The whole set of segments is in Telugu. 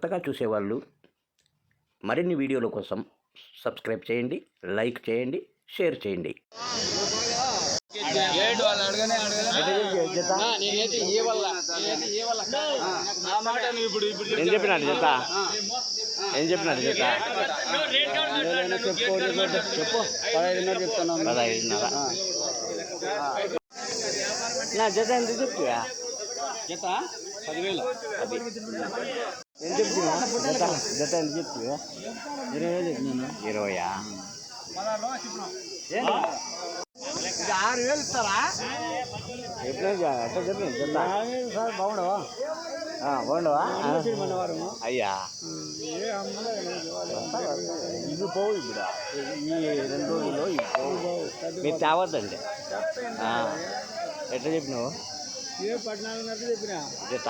కొత్తగా చూసేవాళ్ళు మరిన్ని వీడియోల కోసం సబ్స్క్రైబ్ చేయండి, లైక్ చేయండి, షేర్ చేయండి. ఏం చెప్పినాడు జత? ఏం చెప్పినాడు జత? చెప్పు. 15,500 చెప్తాను. 15,500 నా జత ఎంత చెప్తువా? జత 10,000. ఏం చెప్తున్నా జత? జత ఎంత చెప్తువా? 20,000 చెప్తున్నాను. 20. ఇది 6,000 ఇస్తారా? ఎట్లా అట్లా చెప్పిన జత సార్ బాగుండవా? బాగుండవా అయ్యా? ఇది పోవు ఇప్పుడు ఈ 2 రోజుల్లో మీరు తేవద్దండి. ఎట్లా చెప్పినావు? 14,500 చెప్పినా జత.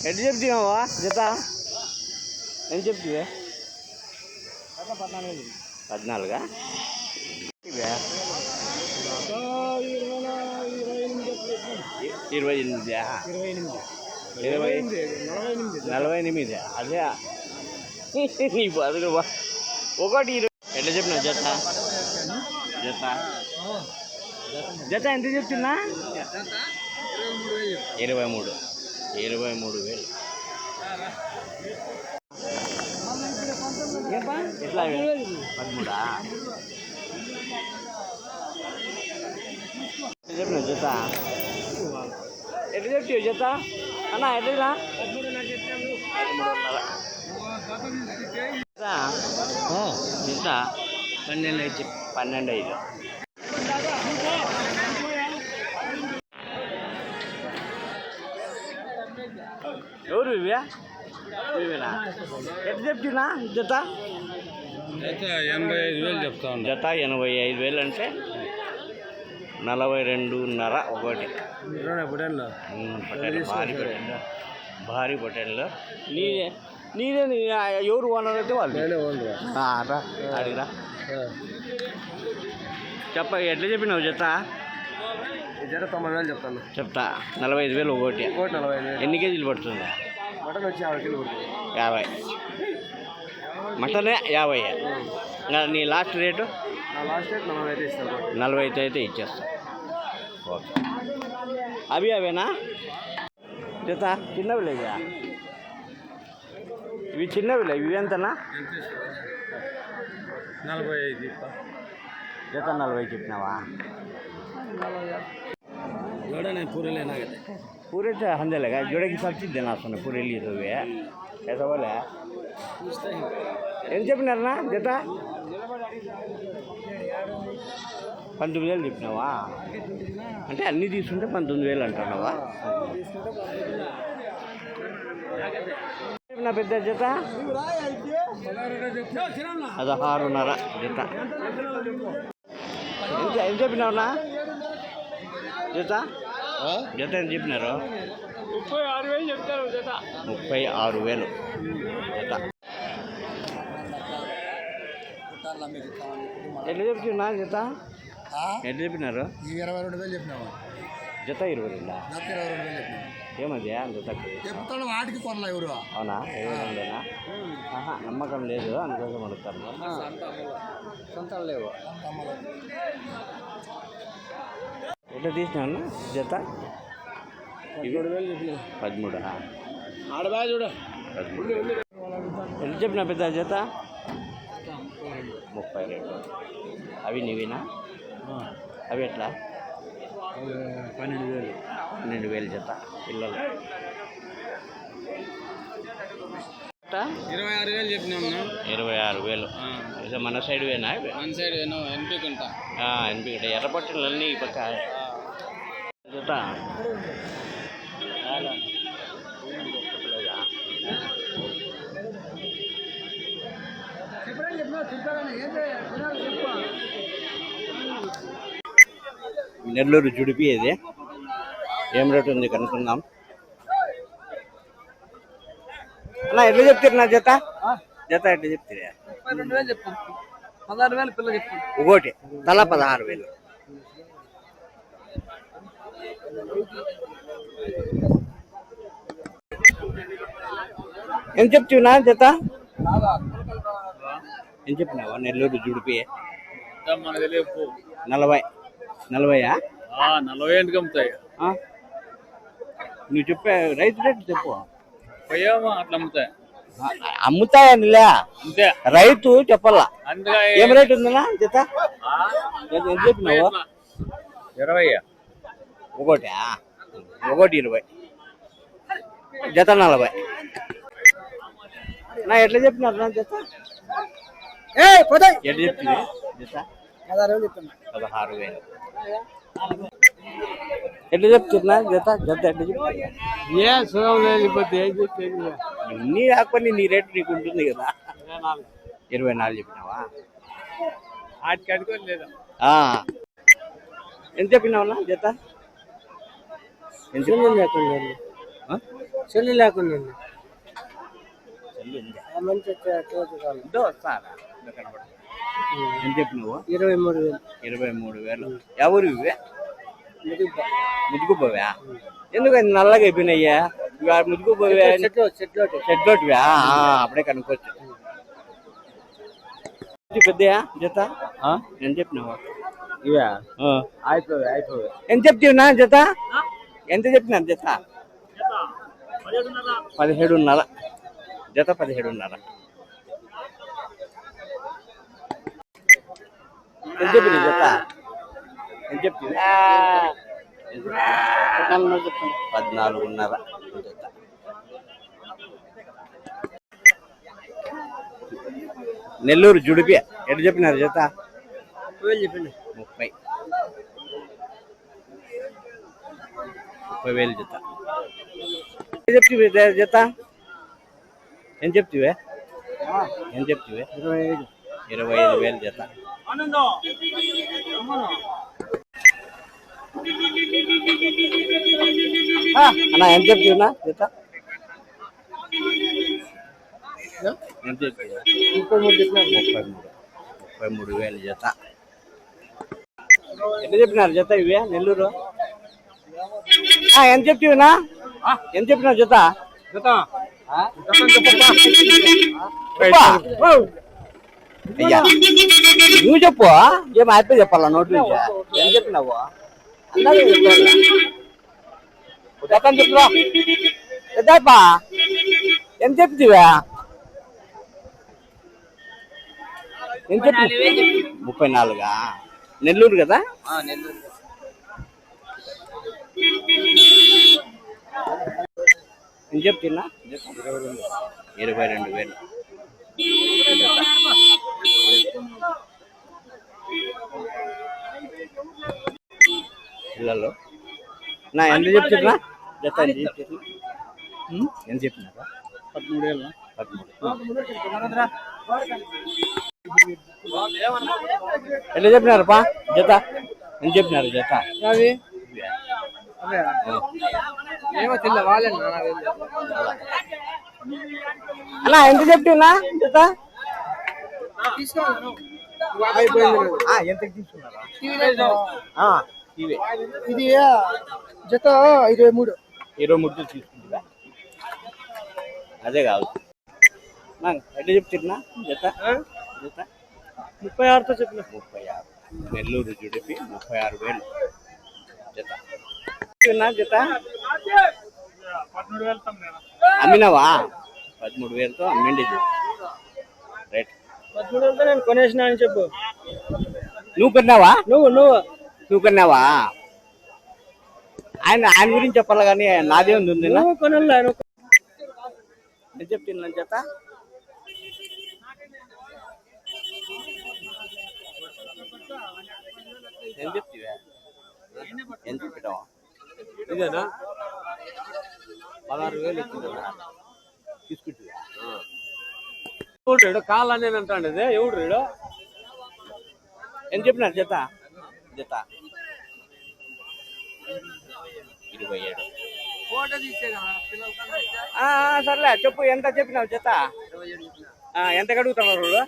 ఎట్లా చెప్తున్నావా జత? ఏం చెప్తివే? 14. 14? 28. 48. అదే నీ బదులు ఒకటి 20. ఎట్లా చెప్పినావు జత? జత జత ఎంత చెప్తున్నా? 23,000. ఎట్లా 13? చెప్పిన జత ఎట్లా చెప్తావు జత అన్న? ఎట్లా 13,500 జత? 12,500. ఎవరు ఇవ్యా? ఇవేనా? ఎట్లా చెప్తున్నా జత? 85,000 చెప్తా ఉన్నా. జత 85,000 అంటే 42,500 ఒకటి. భారీ పొటేళ్ళు. నీదే ఎవరు ఓనర్ అయితే వాళ్ళు అడిగిరా చెప్ప. ఎట్లా చెప్పినావు జత? జత 90,000 చెప్తాను. చెప్తా. 45,000 ఒకటి. 45,000. ఎన్ని కేజీలు పడుతుంది? మటన్ వచ్చి 50 కిలో పడుతుంది. 50. మటనే 50. నీ లాస్ట్ రేటు? నా లాస్ట్ రేట్ 45 ఇస్తాను. 45 అయితే ఇచ్చేస్తా. ఓకే. అవేనా జత? చిన్నవిలే ఇవి, చిన్నవిలే ఇవి. ఎంతనా? 45 ಜೊತೆ 40 చెప్పినావా? जोड़े पूरे लेना कहते पूरे से हंदे लगा जोड़े की सब चीज़ देना सुने पूरे लिए तो हुए ऐसा बोला ఏం చెప్పినారన్నా జత? 19,000 చెప్పినావా? అంటే అన్నీ తీసుకుంటే 19,000 అంటున్నావా? నా పెద్ద జత 16,500 జత. ఏం చెప్పినావునా జత? జత ఎంత చెప్పినారు? 36,000 చెప్తారు జత. 36,000 జత. ఎట్లా చెప్తున్నా జత? ఎట్లా చెప్పినారు? 22,000 చెప్పినావా? జత 22,000. ఏమది అంత తక్కువ చెప్తాను. వాటికి కొనలా ఎవరు? అవునా? 22,000. నమ్మకం లేదు అందుకోసం అడుగుతాను. సొంతాలు లేవు. ఎట్లా తీసినాను జత? 17,000 చెప్పిన. 13. ఆడబా చూడు. 13. ఎట్లా చెప్పిన పెద్ద జత? 32. అవి నీవేనా? అవి ఎట్లా? 12,000. 12,000 జత పిల్లలు. 26,000 చెప్పినాము. 26,000. ఇదే మన సైడ్ వేనా? మన సైడ్ ఎన్పికుంటా. ఎన్పికుంట ఎర్రపట్టిలన్నీ ఈ పక్క జత. నెల్లూరు జుడిపి ఇది ఏం రేటు ఉంది కనుక్కుందాం. అన్నా ఎట్లా చెప్తారు నా జత? జత ఎట్లా చెప్తారా? 32,000 చెప్తాను. 16,000 పిల్ల చెప్తాను. ఒకటి తల 16,000. ఎంత చెప్తున్నా జత ఏం చెప్పినావా నెల్లూరు జుడిపి మనకు తెలియదు 40 40యా 40 ఏంటికి అమ్ముతాయి నువ్వు చెప్పే రైతు రేటు చెప్పు పోయామా అట్లా అమ్ముతాయి అమ్ముతాయనిలే అంతే రైతు చెప్పాలా అందుకే ఏం రేటు ఉందన్నా జత ఎంత చెప్పినావు 20 ఒకటి 20 జత 40 నా ఎట్లా చెప్పినారు నా జత ఎట్లా చెప్తుంది జత 16,000 ఎట్లా చెప్తున్నా జత జత ఎట్లా చెప్తుంది నీ కాకపోతే నీ రేటు నీకు ఉంటుంది కదా 24 చెప్పినావా ఎంత చెప్పినావునా జత చెల్లి లేకుండా ఎంత చెప్పినావు 23,000 ఎవరు ఇవే ముద్దుకుపోవా ఎందుకని నల్లగా అయిపోయినాయ్యా ముద్దుకుపోవా చెట్లోటివా అప్పుడే కనుక్కోవచ్చు పెద్దయా జత ఎంత చెప్పినావా ఇవా అయిపోయి ఎంత చెప్తున్నా జత ఎంత చెప్పినారు జత 17,500 జత 17,500 ఎంత చెప్పింది జత ఎంత చెప్తుంది 14,500 జత నెల్లూరు జుడిపి ఎట్లా చెప్పినారు జత 30,000 జత చెప్తివి జత ఏం చెప్తివే 25,000 జత అన్నా ఎంత చెప్తున్నా జత ఎంత చెప్తున్నా 33,000 జత ఎంత చెప్పినారు జత ఇవే నెల్లూరు ఎంత చెప్తున్నా ఎంత చెప్పినారు జత అయ్యా నువ్వు చెప్పు ఏం అయిపోయి చెప్పాలా నోటి ఏం చెప్పినావు జత చెప్పురా పెద్దప్పా ఎంత చెప్తివా ఎంత చెప్పి 34 నెల్లూరు కదా నేను చెప్తున్నా 22,000 పిల్లలు నా ఎంత చెప్తున్నా జత ఎంత చెప్తున్నా ఎంత చెప్తున్నా 13,000 ఎట్లా చెప్పినారు పా జత ఎంత చెప్పినారు జత అన్నా ఎంత చెప్తున్నా జత ఎంత తీసుకున్నారా ఇది జత 23 తీసుకుంటా అదే కాదు ఎట్లా చెప్తున్నా జత జత 36తో చెప్పిన 36 నెల్లూరు జుడిపి 36,000 జత జత 13,000 అమ్మినావా 13,000తో అమ్మిండి రైట్ 13,000 నేను కొనేసిన అని చెప్పు నువ్వు కొన్నావా నువ్వు కొన్నావా ఆయన గురించి చెప్పాలి కానీ నాదే ఉంది ఎంత చెప్తున్నా జత ఏం చెప్తివా ఎంత చెప్పినావా ఇదేనా 16,000 ఇచ్చిందా తీసుకుంటా కాలని అంటాడు ఎవడు ఎంత చెప్పినారు జత జత 27 సర్లే చెప్పు ఎంత చెప్పినావు జత ఎంత అడుగుతున్నారు వాళ్ళు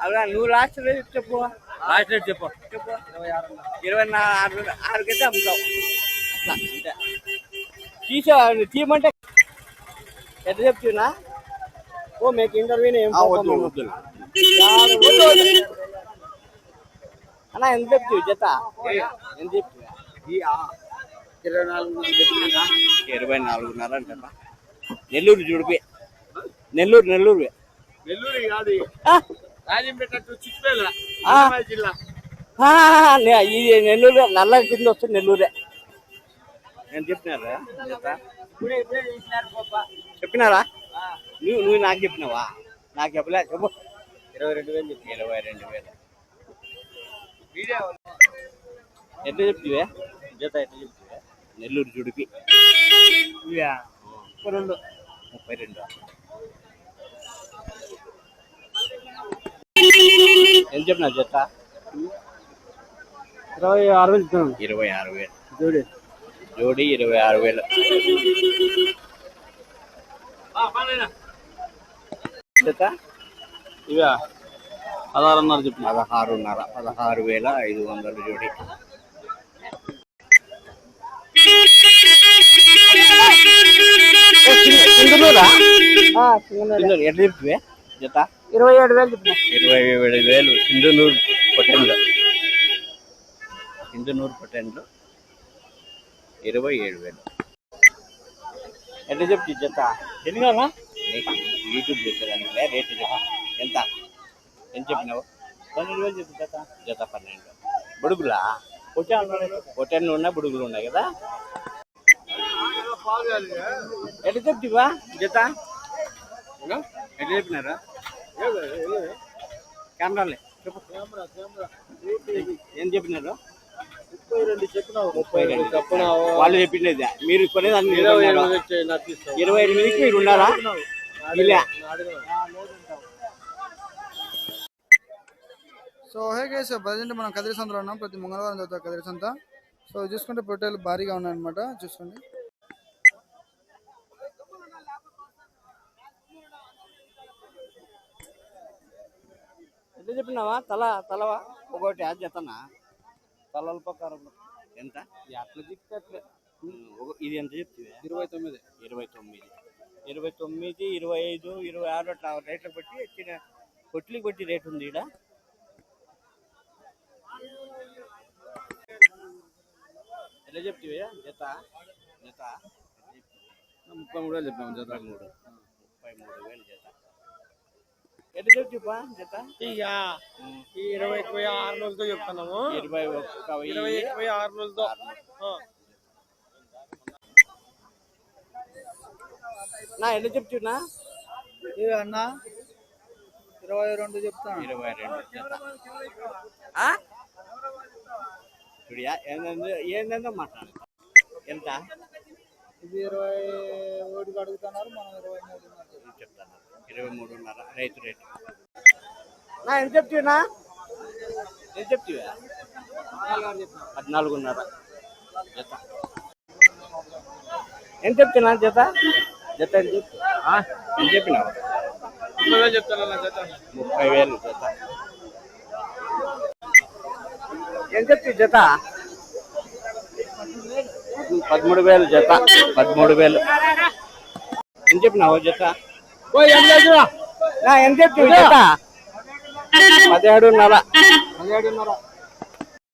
అలా నువ్వు లాస్ట్ రేట్ చెప్పు చెప్పు 26,6 అమ్ముతావు తీసా తీయమంటే ఎట్లా చెప్తున్నా ఓ మీకు ఇంటర్వ్యూని ఏం పోతాం మేము. అన్నా ఎంత చెప్తావు జత ఎంత చెప్తున్నా 24.5 అంట నెల్లూరు జుడిపి నెల్లూరు నెల్లూరు కాదు రాజంపేట చిత్తూరు జిల్లా. ఇది నెల్లూరు నల్ల కింద వస్తుంది నెల్లూరే. నేను చెప్పినారా జత చెప్పినారా నువ్వు నాకు చెప్పినావా? నాకు చెప్పలే చెప్పు. 22,000 చెప్పి 22,000 ఎట్లా చెప్తివే జత ఎట్లా చెప్తివే? నెల్లూరు జుడిపి 32. ఎంత చెప్పినా జత? 26,000 చెప్తాను. 26,000 జోడి జోడి 26,000. జత ఇవా 16,500 చెప్పిన 16,500 జోడి. సింధనూరా? సింధనూరు ఎట్లా చెప్తివే జత? 27,000 చెప్పిన 27,000 సింధనూరు పొట్టెన్లు. సింధనూరు పొట్టెన్లు 27,000. ఎట్లా చెప్తి జత? ఎన్నిగా యూట్యూబ్ చేసేదానికి రేటు చెప్ప ఎంత చెప్పినావు? 12,000 చెప్పి జత 12. బుడుగులా పొట్టెన్లు ఉన్నాయి బుడుగులు ఉన్నాయి కదా. ఎట్లా చెప్తివా జత? ఎట్లా చెప్పినారా? కెమెరాలే చెప్పు. ఏం చెప్పినారు? 32 చెప్పినావు. 32 చెప్పినావు. వాళ్ళు చెప్పినది మీరు కొనేదాన్ని 28కి మీరు ఉన్నారా? సో హే గైస్, ప్రజెంట్ మనం కదిరి సంతలో ఉన్నాం. ప్రతి మంగళవారం జరుగుతుంది కదిరి సంత. సో చూసుకుంటే పొట్టేలు భారీగా ఉన్నాయన్నమాట. చూసుకోండి. ఎంత చెప్పినావా? తలవా ఒకటి అది జతనా? తలల ప్రకారం ఎంత? అట్లా చెప్తే అట్లే. ఇది ఎంత చెప్తుంది? 29. 29, 25, 26 అట్లా రేట్లు బట్టి చిన్న కొట్లికి బట్టి రేటు ఉంది ఇక్కడ. ఎట్లా చెప్తివి జత? 33,000 చెప్పాము జత. 33,000 జత. ఎట్లా చెప్తివా జత? ఇక 21,600తో చెప్తున్నాము. 21,600తో. నా ఎట్లా చెప్తున్నా? ఇది అన్న 22 చెప్తాను. 22 జత. చూడియా ఏందో మాట్లాడు. ఎంత? ఇది 21 అడుగుతున్నారు, మనం 23 చెప్తాను. 23.5 రైతు రేటు. నా ఎంత చెప్తున్నా? ఎంత చెప్తివా? 14.5 జత. ఎంత చెప్తున్నా జత? జత ఎంత చెప్తా? ఎంత చెప్పినావు? 30,000 చెప్తాను జత. 30,000 జత. ఎంత చెప్తావు జత? 13,000 జత. 13,000 ఎంత చెప్పినావు జత? ఎంత చెప్తావు జత? 17.5.